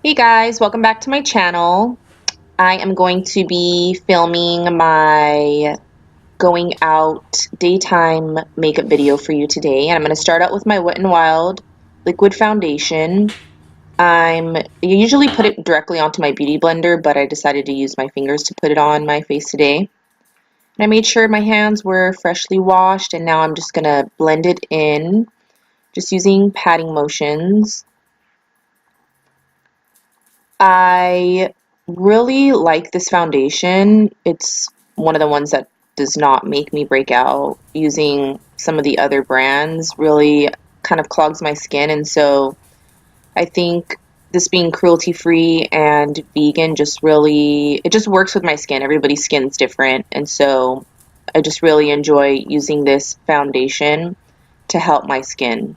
Hey guys, welcome back to my channel. I am going to be filming my going out daytime makeup video for you today, and I'm going to start out with my Wet n Wild liquid foundation. I usually put it directly onto my beauty blender, but I decided to use my fingers to put it on my face today. And I made sure my hands were freshly washed, and now I'm just going to blend it in, just using patting motions. I really like this foundation. It's one of the ones that does not make me break out. Using some of the other brands really kind of clogs my skin, and so I think this being cruelty free and vegan it just works with my skin. Everybody's skin's different, and so I just really enjoy using this foundation to help my skin.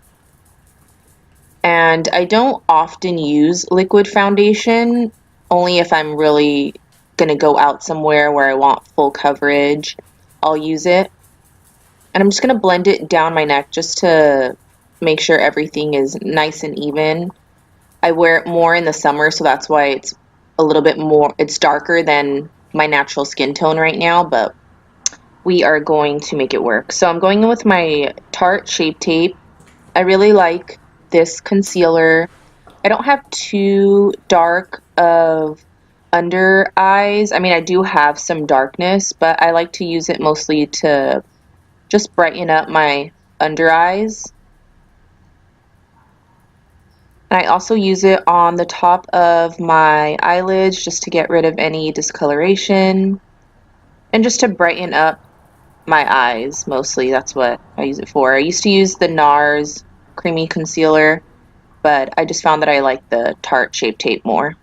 And I don't often use liquid foundation, only if I'm really gonna go out somewhere where I want full coverage, I'll use it. And I'm just gonna blend it down my neck just to make sure everything is nice and even. I wear it more in the summer, so that's why it's a little bit more, it's darker than my natural skin tone right now, but we are going to make it work. So I'm going in with my Tarte Shape Tape. I really like this concealer. I don't have too dark of under eyes. I mean, I do have some darkness, but I like to use it mostly to just brighten up my under eyes. And I also use it on the top of my eyelids just to get rid of any discoloration and just to brighten up my eyes mostly. That's what I use it for. I used to use the NARS creamy concealer, but I just found that I like the Tarte Shape Tape more.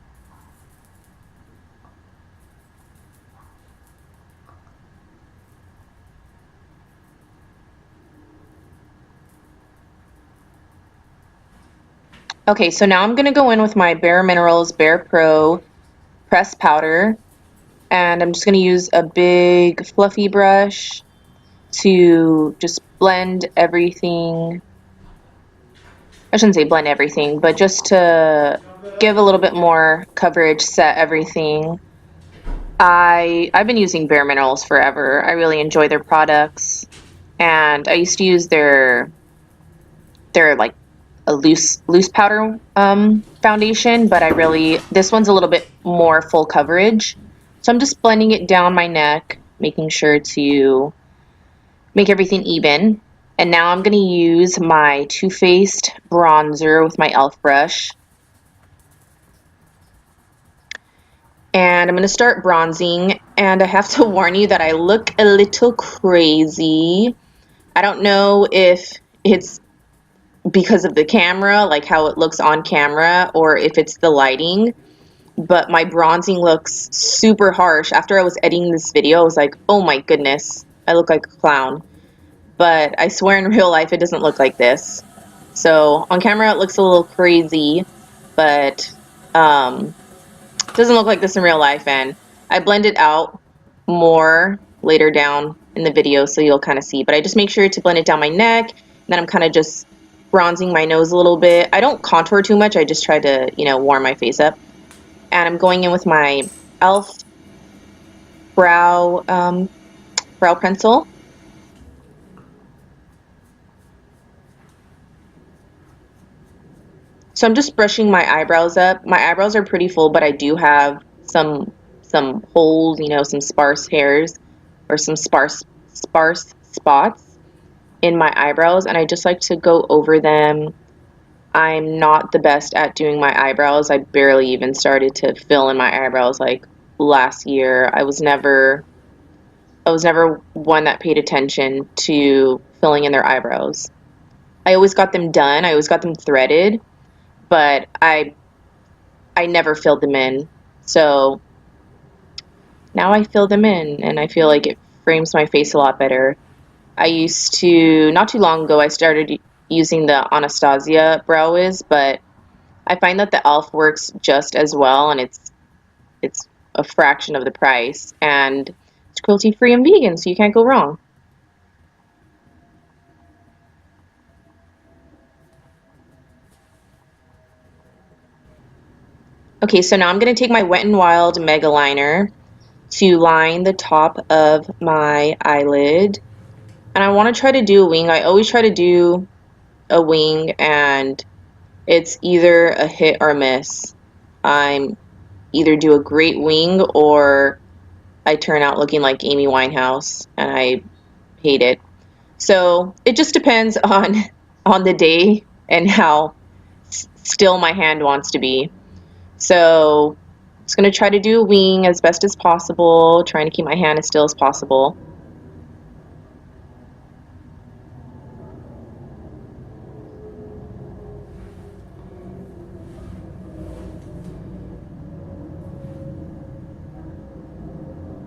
Okay, so now I'm going to go in with my Bare Minerals Bare Pro pressed powder, and I'm just going to use a big fluffy brush to just blend everything. I shouldn't say blend everything, but just to give a little bit more coverage, set everything. I've been using Bare Minerals forever. I really enjoy their products, and I used to use their like a loose powder foundation, but this one's a little bit more full coverage. So I'm just blending it down my neck, making sure to make everything even. And now I'm going to use my Too Faced bronzer with my e.l.f. brush. And I'm going to start bronzing, and I have to warn you that I look a little crazy. I don't know if it's because of the camera, like how it looks on camera, or if it's the lighting, but my bronzing looks super harsh. After I was editing this video, I was like, oh my goodness, I look like a clown. But I swear in real life it doesn't look like this. So on camera it looks a little crazy, but it doesn't look like this in real life, and I blend it out more later down in the video so you'll kind of see. But I just make sure to blend it down my neck, and then I'm kind of just bronzing my nose a little bit. I don't contour too much, I just try to, warm my face up. And I'm going in with my e.l.f. Brow pencil. So I'm just brushing my eyebrows up. My eyebrows are pretty full, but I do have some holes, some sparse hairs or some sparse spots in my eyebrows, and I just like to go over them. I'm not the best at doing my eyebrows. I barely even started to fill in my eyebrows like last year. I was never one that paid attention to filling in their eyebrows. I always got them done. I always got them threaded, but I never filled them in. So now I fill them in, and I feel like it frames my face a lot better. I used to, not too long ago, I started using the Anastasia Brow Wiz, but I find that the e.l.f. works just as well, and it's a fraction of the price, and it's cruelty-free and vegan, so you can't go wrong. Okay, so now I'm going to take my Wet n Wild Mega Liner to line the top of my eyelid. And I want to try to do a wing. I always try to do a wing and it's either a hit or a miss. I'm either do a great wing or I turn out looking like Amy Winehouse and I hate it. So it just depends on the day and how still my hand wants to be. So I'm just going to try to do a wing as best as possible, trying to keep my hand as still as possible.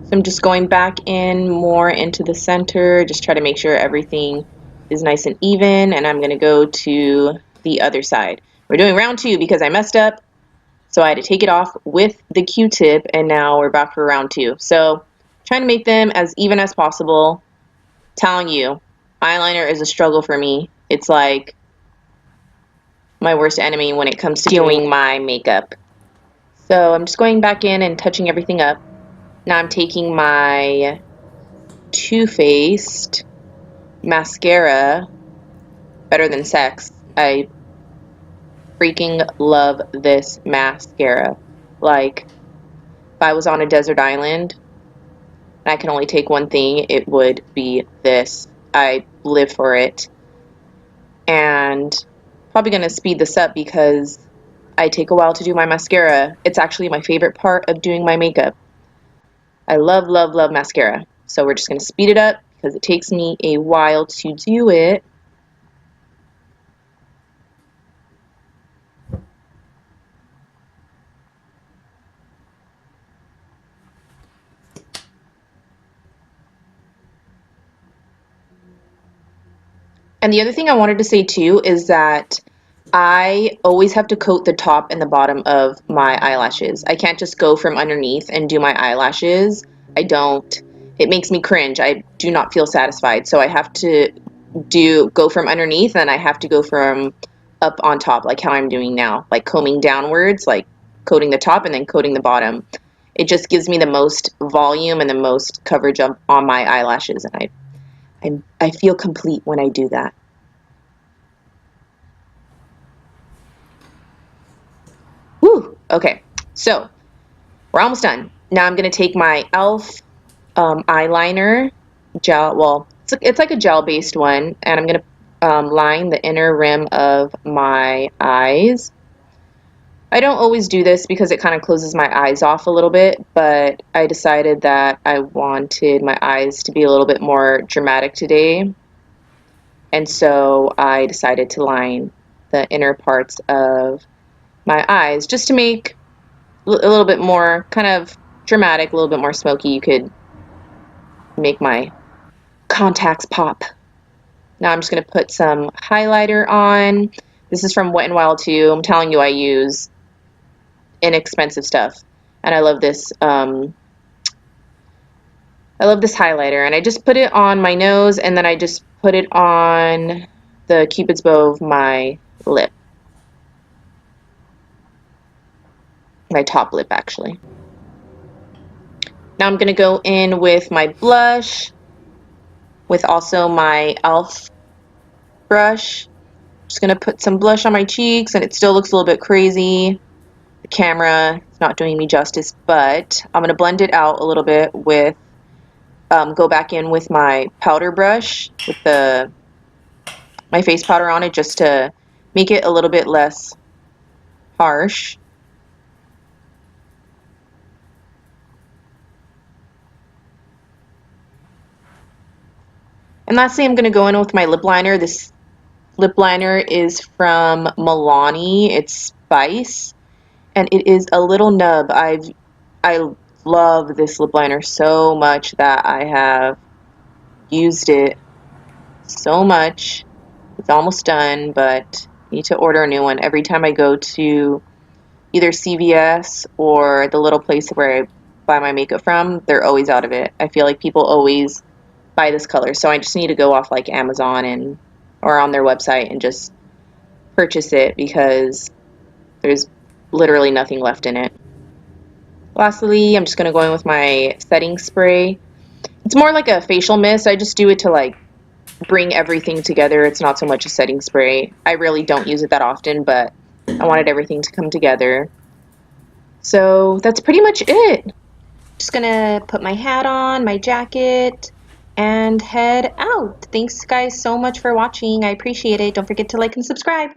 So I'm just going back in more into the center, just try to make sure everything is nice and even, and I'm going to go to the other side. We're doing round 2 because I messed up, so I had to take it off with the Q-tip, and now we're back for round 2. So trying to make them as even as possible. Telling you, eyeliner is a struggle for me. It's like my worst enemy when it comes to doing my makeup. So I'm just going back in and touching everything up. Now I'm taking my Too Faced mascara, Better Than Sex. I freaking love this mascara. Like, if I was on a desert island and I can only take one thing, it would be this. I live for it. And probably going to speed this up because I take a while to do my mascara. It's actually my favorite part of doing my makeup. I love, love, love mascara. So we're just going to speed it up because it takes me a while to do it. And the other thing I wanted to say too is that I always have to coat the top and the bottom of my eyelashes. I can't just go from underneath and do my eyelashes. I don't. It makes me cringe. I do not feel satisfied. So I have to go from underneath and I have to go from up on top like how I'm doing now. Like combing downwards, like coating the top and then coating the bottom. It just gives me the most volume and the most coverage on my eyelashes, and I feel complete when I do that. Woo! Okay, so we're almost done. Now I'm going to take my e.l.f. Eyeliner gel. Well, it's like a gel-based one, and I'm going to line the inner rim of my eyes. I don't always do this because it kind of closes my eyes off a little bit, but I decided that I wanted my eyes to be a little bit more dramatic today. And so I decided to line the inner parts of my eyes just to make a little bit more kind of dramatic, a little bit more smoky. You could make my contacts pop. Now I'm just going to put some highlighter on. This is from Wet n Wild too. I'm telling you, I use inexpensive stuff. And I love this highlighter, and I just put it on my nose, and then I just put it on the Cupid's bow of my lip. My top lip, actually. Now I'm going to go in with my blush, with also my e.l.f. brush. Just going to put some blush on my cheeks, and it still looks a little bit crazy. The camera is not doing me justice, but I'm going to blend it out a little bit with, go back in with my powder brush, with my face powder on it, just to make it a little bit less harsh. And lastly, I'm going to go in with my lip liner. This lip liner is from Milani. It's Spice, and it is a little nub. I love this lip liner so much that I have used it so much. It's almost done, but I need to order a new one. Every time I go to either CVS or the little place where I buy my makeup from, they're always out of it. I feel like people always buy this color, so I just need to go off like Amazon or on their website and just purchase it because there's literally nothing left in it. Lastly, I'm just going to go in with my setting spray. It's more like a facial mist. I just do it to like bring everything together. It's not so much a setting spray. I really don't use it that often, but I wanted everything to come together. So that's pretty much it. Just gonna put my hat on, my jacket, and head out. Thanks guys so much for watching. I appreciate it. Don't forget to like and subscribe.